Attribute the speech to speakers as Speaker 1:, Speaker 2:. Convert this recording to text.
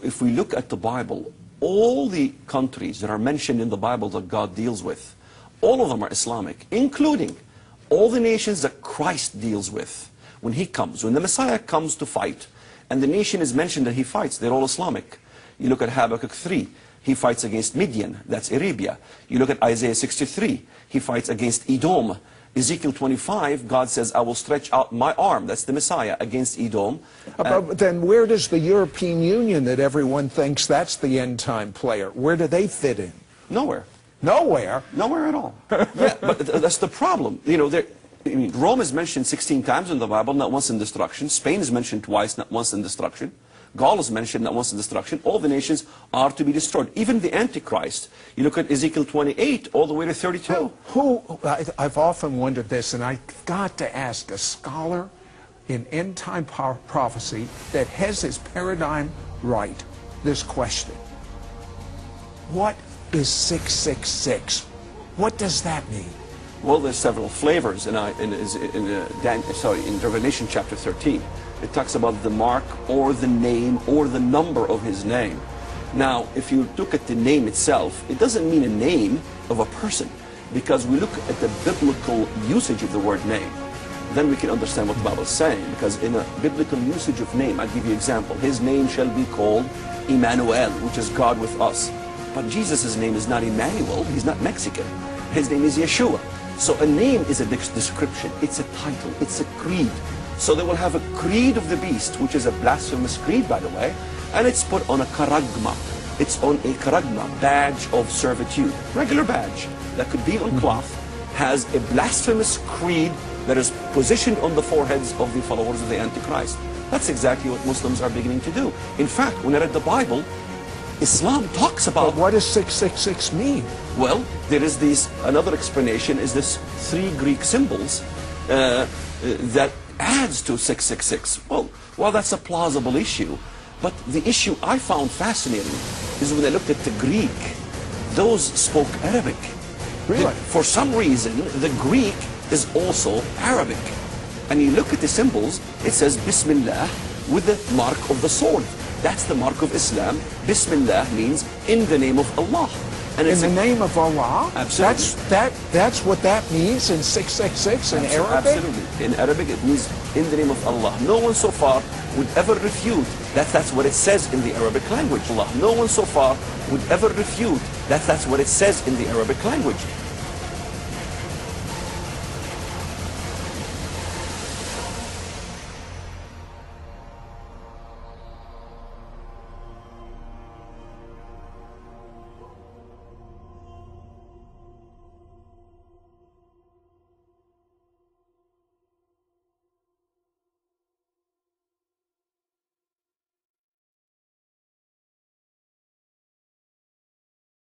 Speaker 1: if we look at the Bible, all the countries that are mentioned in the Bible that God deals with, all of them are Islamic, including all the nations that Christ deals with when he comes. When the Messiah comes to fight, and the nation is mentioned that he fights, they're all Islamic. You look at Habakkuk 3, he fights against Midian, that's Arabia. You look at Isaiah 63, he fights against Edom. Ezekiel 25, God says, I will stretch out my arm, that's the Messiah, against Edom.
Speaker 2: But then where does the European Union, that everyone thinks that's the end-time player, where do they fit in?
Speaker 1: Nowhere.
Speaker 2: Nowhere?
Speaker 1: Nowhere at all. Yeah, but that's the problem. You know, I mean, Rome is mentioned 16 times in the Bible, not once in destruction. Spain is mentioned twice, not once in destruction. Gaul is mentioned, not once in destruction. All the nations are to be destroyed. Even the Antichrist. You look at Ezekiel 28 all the way to 32.
Speaker 2: I've often wondered this, and I've got to ask a scholar in end-time prophecy that has his paradigm right, this question. What is 666? What does that mean?
Speaker 1: Well, there's several flavors in Revelation chapter 13. It talks about the mark or the name or the number of his name. Now, if you look at the name itself, it doesn't mean a name of a person, because we look at the biblical usage of the word name. Then we can understand what the Bible is saying, because in a biblical usage of name, I'll give you an example. His name shall be called Emmanuel, which is God with us. But Jesus' name is not Emmanuel, he's not Mexican. His name is Yeshua. So a name is a description, it's a title, it's a creed. So they will have a creed of the beast, which is a blasphemous creed, by the way, and it's put on a karagma. It's on a karagma, badge of servitude, regular badge that could be on cloth, has a blasphemous creed that is positioned on the foreheads of the followers of the Antichrist. That's exactly what Muslims are beginning to do. In fact, when I read the Bible, Islam talks about...
Speaker 2: But what does 666 mean?
Speaker 1: Well, there is another explanation is this 3 Greek symbols that adds to 666. Well, that's a plausible issue. But the issue I found fascinating is when I looked at the Greek, those spoke Arabic.
Speaker 2: Really?
Speaker 1: For some reason, the Greek is also Arabic. And you look at the symbols, it says Bismillah with the mark of the sword. That's the mark of Islam. Bismillah means in the name of Allah. And
Speaker 2: in the name of Allah?
Speaker 1: Absolutely.
Speaker 2: That's what that means in 666 in Arabic?
Speaker 1: Absolutely. In Arabic it means in the name of Allah. No one so far would ever refute that's what it says in the Arabic language. Allah. No one so far would ever refute that's what it says in the Arabic language.